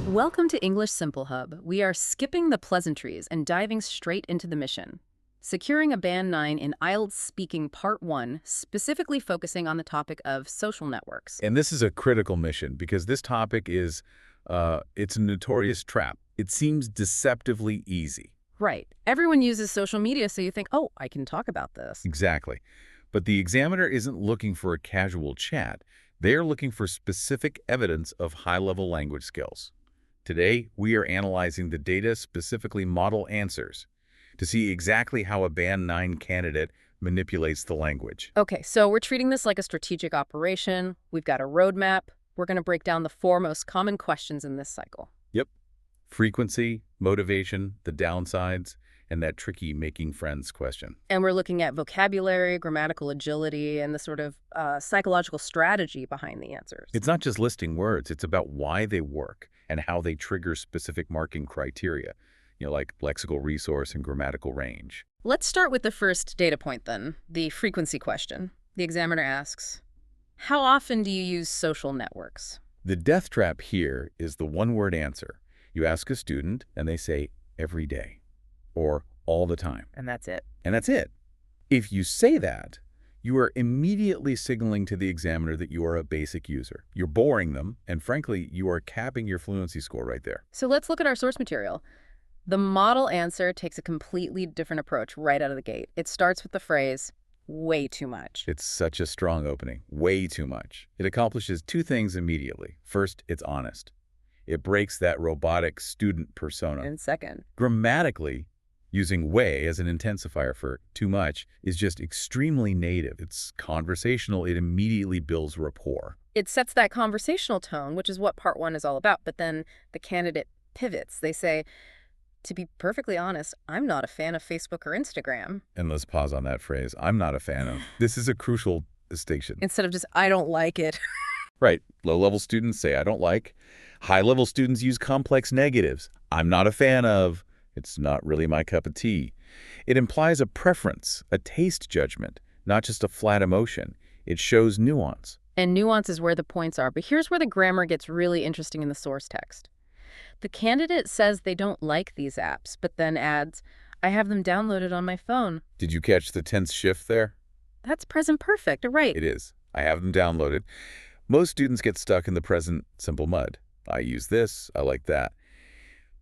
Welcome to English Simple Hub. We are skipping the pleasantries and diving straight into the mission. Securing a Band 9 in IELTS Speaking Part 1, specifically focusing on the topic of social networks. And this is a critical mission because this topic is, it's a notorious trap. It seems deceptively easy. Right. Everyone uses social media, so you think, oh, I can talk about this. Exactly. But the examiner isn't looking for a casual chat. They are looking for specific evidence of high-level language skills. Today, we are analyzing the data, specifically model answers, to see exactly how a Band 9 candidate manipulates the language. Okay, so we're treating this like a strategic operation. We've got a roadmap. We're going to break down the 4 most common questions in this cycle. Yep. Frequency, motivation, the downsides, and that tricky making friends question. And we're looking at vocabulary, grammatical agility, and the sort of psychological strategy behind the answers. It's not just listing words. It's about why they work and how they trigger specific marking criteria, like lexical resource and grammatical range. Let's start with the first data point then, the frequency question. The examiner asks, how often do you use social networks? The death trap here is the one-word answer. You ask a student, and they say, every day, or all the time. And that's it. And that's it. If you say that, you are immediately signaling to the examiner that you are a basic user. You're boring them, and frankly, you are capping your fluency score right there. So let's look at our source material. The model answer takes a completely different approach right out of the gate. It starts with the phrase, way too much. It's such a strong opening. Way too much. It accomplishes 2 things immediately. First, it's honest. It breaks that robotic student persona. And second, grammatically, using way as an intensifier for too much is just extremely native. It's conversational. It immediately builds rapport. it sets that conversational tone, which is what part 1 is all about. But then the candidate pivots. They say, to be perfectly honest, I'm not a fan of Facebook or Instagram. And let's pause on that phrase. I'm not a fan of. This is a crucial distinction. Instead of just, I don't like it. Right. Low-level students say, I don't like. High-level students use complex negatives. I'm not a fan of. It's not really my cup of tea. It implies a preference, a taste judgment, not just a flat emotion. It shows nuance. And nuance is where the points are. But here's where the grammar gets really interesting in the source text. The candidate says they don't like these apps, but then adds, I have them downloaded on my phone. Did you catch the tense shift there? That's present perfect, right? It is. I have them downloaded. Most students get stuck in the present simple mud. I use this, I like that.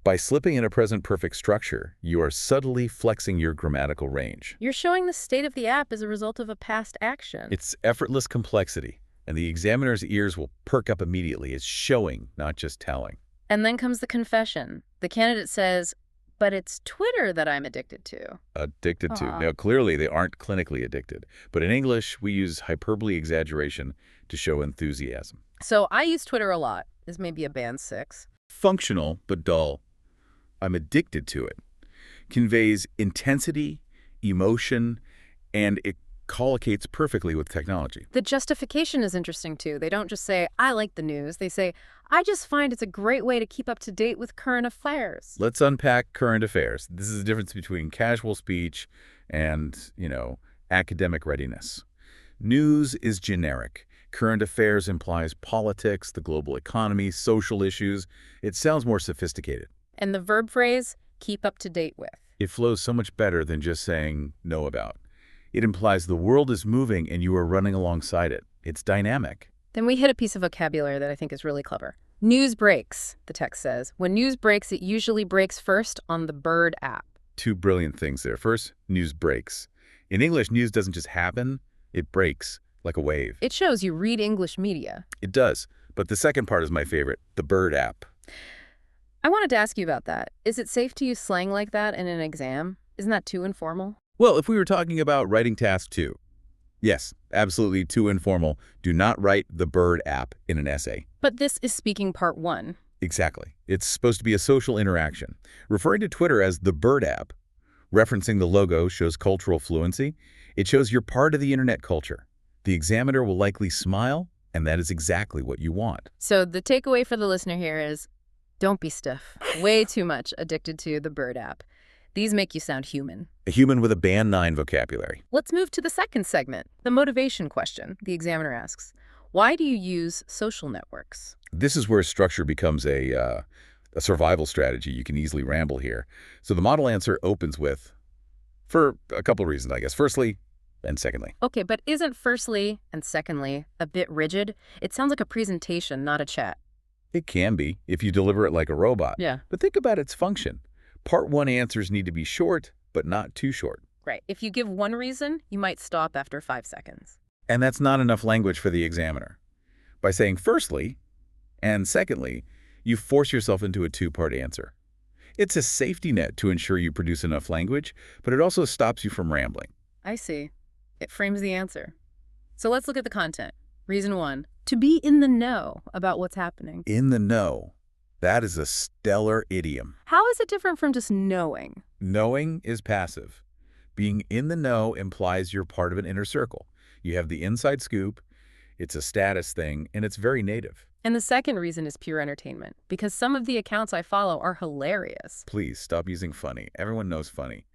By slipping in a present perfect structure, you are subtly flexing your grammatical range. You're showing the state of the app as a result of a past action. It's effortless complexity, and the examiner's ears will perk up immediately. It's showing, not just telling. And then comes the confession. The candidate says, but it's Twitter that I'm addicted to. Addicted to. Now, clearly, they aren't clinically addicted. But in English, we use hyperbole exaggeration to show enthusiasm. So I use Twitter a lot. This may be a band 6. Functional, but dull. I'm addicted to it. Conveys intensity, emotion, and it collocates perfectly with technology. The justification is interesting, too. They don't just say, I like the news. They say, I just find it's a great way to keep up to date with current affairs. Let's unpack current affairs. This is the difference between casual speech and, academic readiness. News is generic. Current affairs implies politics, the global economy, social issues. It sounds more sophisticated. And the verb phrase, keep up to date with. It flows so much better than just saying know about. It implies the world is moving and you are running alongside it. It's dynamic. Then we hit a piece of vocabulary that I think is really clever. News breaks, the text says. When news breaks, it usually breaks first on the Bird app. 2 brilliant things there. First, news breaks. In English, news doesn't just happen. It breaks like a wave. It shows you read English media. It does. But the second part is my favorite, the Bird app. I wanted to ask you about that. Is it safe to use slang like that in an exam? Isn't that too informal? Well, if we were talking about writing task 2, yes, absolutely too informal. Do not write the Bird app in an essay. But this is speaking part 1. Exactly. It's supposed to be a social interaction. Referring to Twitter as the Bird app, referencing the logo shows cultural fluency. It shows you're part of the internet culture. The examiner will likely smile, and that is exactly what you want. So the takeaway for the listener here is, don't be stiff. Way too much addicted to the Bird app. These make you sound human. A human with a Band 9 vocabulary. Let's move to the second segment, the motivation question. The examiner asks, why do you use social networks? This is where structure becomes a a survival strategy. You can easily ramble here. So the model answer opens with, for a couple of reasons, I guess. Firstly and secondly. Okay, but isn't firstly and secondly a bit rigid? It sounds like a presentation, not a chat. It can be if you deliver it like a robot. Yeah. But think about its function. Part 1 answers need to be short, but not too short. Right. If you give one reason, you might stop after 5 seconds. And that's not enough language for the examiner. By saying firstly and secondly, you force yourself into a two-part answer. It's a safety net to ensure you produce enough language, but it also stops you from rambling. I see. It frames the answer. So let's look at the content. Reason 1, to be in the know about what's happening. In the know. That is a stellar idiom. How is it different from just knowing? Knowing is passive. Being in the know implies you're part of an inner circle. You have the inside scoop, it's a status thing, and it's very native. And the second reason is pure entertainment, because some of the accounts I follow are hilarious. Please stop using funny. Everyone knows funny.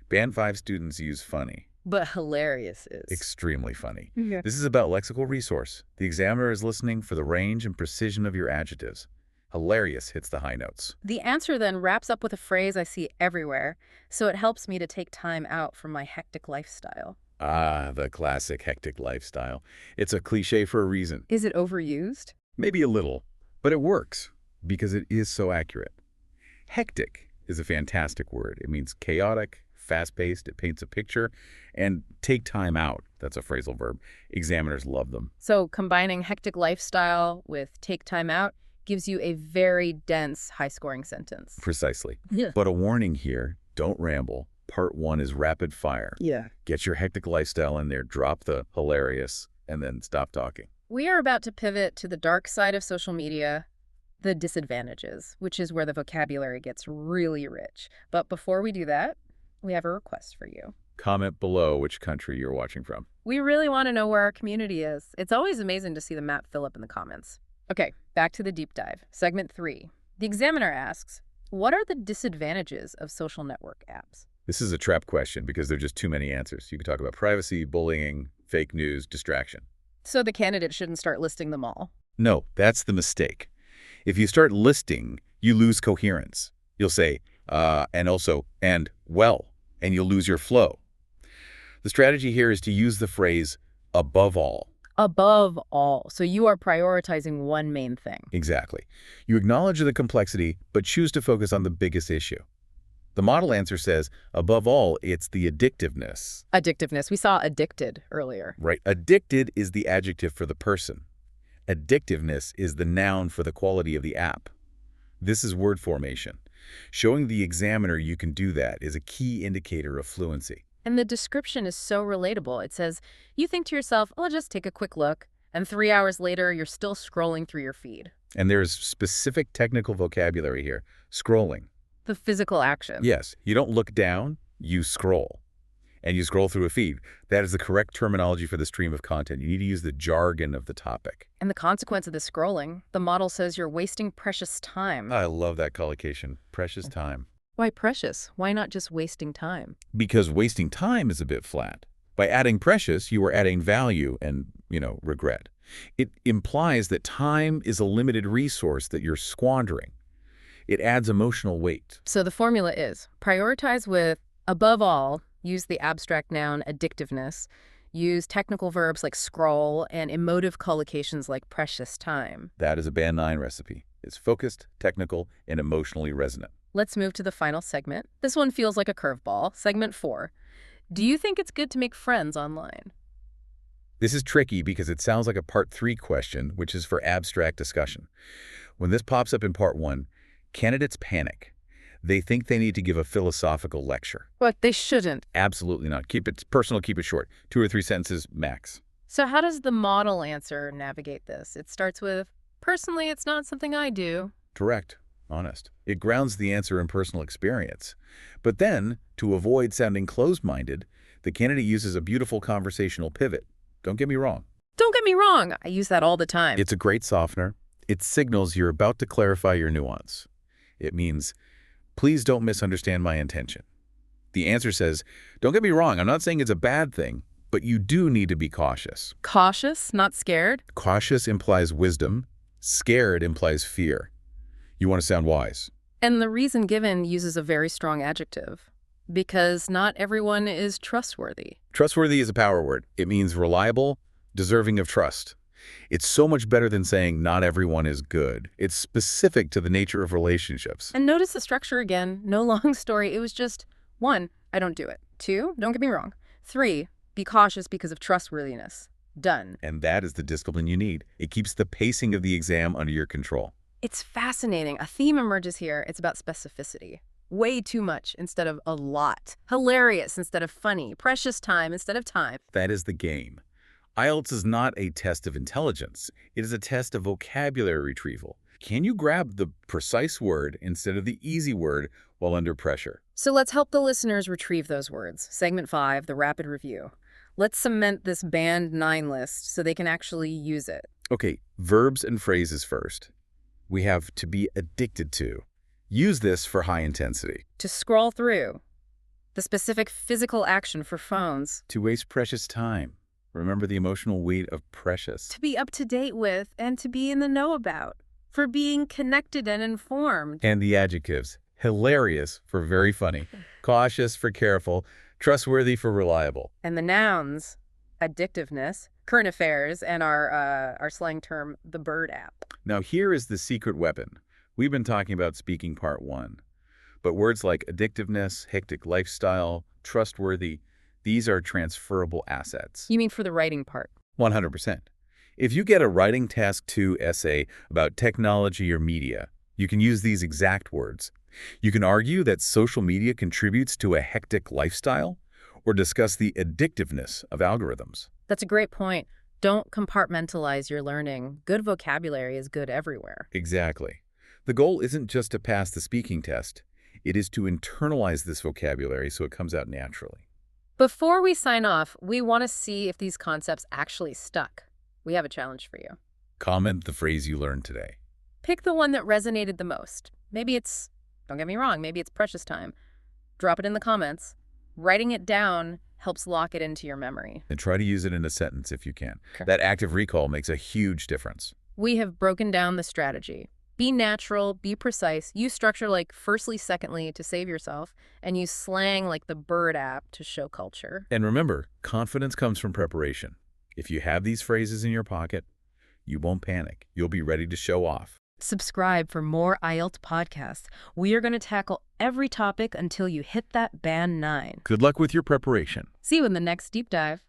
Band 5 students use funny. But hilarious is. Extremely funny. Yeah. This is about lexical resource. The examiner is listening for the range and precision of your adjectives. Hilarious hits the high notes. The answer then wraps up with a phrase I see everywhere, so it helps me to take time out from my hectic lifestyle. Ah, the classic hectic lifestyle. It's a cliche for a reason. Is it overused? Maybe a little, but it works because it is so accurate. Hectic is a fantastic word. It means chaotic, fast-paced, it paints a picture, and take time out. That's a phrasal verb. Examiners love them. So combining hectic lifestyle with take time out gives you a very dense, high-scoring sentence. Precisely. Yeah. But a warning here, don't ramble. Part 1 is rapid fire. Yeah. Get your hectic lifestyle in there, drop the hilarious, and then stop talking. We are about to pivot to the dark side of social media, the disadvantages, which is where the vocabulary gets really rich. But before we do that, we have a request for you. Comment below which country you're watching from. We really want to know where our community is. It's always amazing to see the map fill up in the comments. Okay, back to the deep dive. Segment 3. The examiner asks, what are the disadvantages of social network apps? This is a trap question because there are just too many answers. You can talk about privacy, bullying, fake news, distraction. So the candidate shouldn't start listing them all. No, that's the mistake. If you start listing, you lose coherence. You'll say, and also, and, well, and you'll lose your flow. The strategy here is to use the phrase, above all. Above all. So you are prioritizing one main thing. Exactly. You acknowledge the complexity, but choose to focus on the biggest issue. The model answer says, above all, it's the addictiveness. Addictiveness. We saw addicted earlier. Right. Addicted is the adjective for the person. Addictiveness is the noun for the quality of the app. This is word formation. Showing the examiner you can do that is a key indicator of fluency. And the description is so relatable. It says, you think to yourself, I'll just take a quick look, and 3 hours later, you're still scrolling through your feed. And there's specific technical vocabulary here. Scrolling. The physical action. Yes, you don't look down, you scroll. And you scroll through a feed. That is the correct terminology for the stream of content. You need to use the jargon of the topic. And the consequence of the scrolling, the model says you're wasting precious time. I love that collocation. Precious time. Why precious? Why not just wasting time? Because wasting time is a bit flat. By adding precious, you are adding value and, regret. It implies that time is a limited resource that you're squandering. It adds emotional weight. So the formula is prioritize with, above all, use the abstract noun addictiveness, use technical verbs like scroll, and emotive collocations like precious time. That is a Band 9 recipe. It's focused, technical, and emotionally resonant. Let's move to the final segment. This one feels like a curveball. Segment 4. Do you think it's good to make friends online? This is tricky because it sounds like a Part 3 question, which is for abstract discussion. When this pops up in Part 1, candidates panic. They think they need to give a philosophical lecture. But they shouldn't. Absolutely not. Keep it personal, keep it short. 2 or 3 sentences max. So how does the model answer navigate this? It starts with, personally, it's not something I do. Direct, honest. It grounds the answer in personal experience. But then, to avoid sounding closed-minded, the candidate uses a beautiful conversational pivot. Don't get me wrong. Don't get me wrong. I use that all the time. It's a great softener. It signals you're about to clarify your nuance. It means, please don't misunderstand my intention. The answer says, don't get me wrong, I'm not saying it's a bad thing, but you do need to be cautious. Cautious, not scared? Cautious implies wisdom. Scared implies fear. You want to sound wise. And the reason given uses a very strong adjective, because not everyone is trustworthy. Trustworthy is a power word. It means reliable, deserving of trust. It's so much better than saying not everyone is good. It's specific to the nature of relationships. And notice the structure again. No long story. It was just 1, I don't do it. 2, don't get me wrong. 3, be cautious because of trustworthiness. Done. And that is the discipline you need. It keeps the pacing of the exam under your control. It's fascinating. A theme emerges here. It's about specificity. Way too much instead of a lot. Hilarious instead of funny. Precious time instead of time. That is the game. IELTS is not a test of intelligence. It is a test of vocabulary retrieval. Can you grab the precise word instead of the easy word while under pressure? So let's help the listeners retrieve those words. Segment 5, the rapid review. Let's cement this Band 9 list so they can actually use it. Okay, verbs and phrases first. We have to be addicted to. Use this for high intensity. To scroll through. The specific physical action for phones. To waste precious time. Remember the emotional weight of precious. To be up to date with and to be in the know about. For being connected and informed. And the adjectives. Hilarious for very funny. Cautious for careful. Trustworthy for reliable. And the nouns. Addictiveness. Current affairs. And our slang term, the bird app. Now here is the secret weapon. We've been talking about speaking part 1. But words like addictiveness, hectic lifestyle, trustworthy, these are transferable assets. You mean for the writing part? 100%. If you get a writing task 2 essay about technology or media, you can use these exact words. You can argue that social media contributes to a hectic lifestyle, or discuss the addictiveness of algorithms. That's a great point. Don't compartmentalize your learning. Good vocabulary is good everywhere. Exactly. The goal isn't just to pass the speaking test. It is to internalize this vocabulary so it comes out naturally. Before we sign off, we want to see if these concepts actually stuck. We have a challenge for you. Comment the phrase you learned today. Pick the one that resonated the most. Maybe it's, don't get me wrong, maybe it's precious time. Drop it in the comments. Writing it down helps lock it into your memory. And try to use it in a sentence if you can. Okay. That active recall makes a huge difference. We have broken down the strategy. Be natural, be precise, use structure like firstly, secondly to save yourself, and use slang like the bird app to show culture. And remember, confidence comes from preparation. If you have these phrases in your pocket, you won't panic. You'll be ready to show off. Subscribe for more IELTS podcasts. We are going to tackle every topic until you hit that Band 9. Good luck with your preparation. See you in the next deep dive.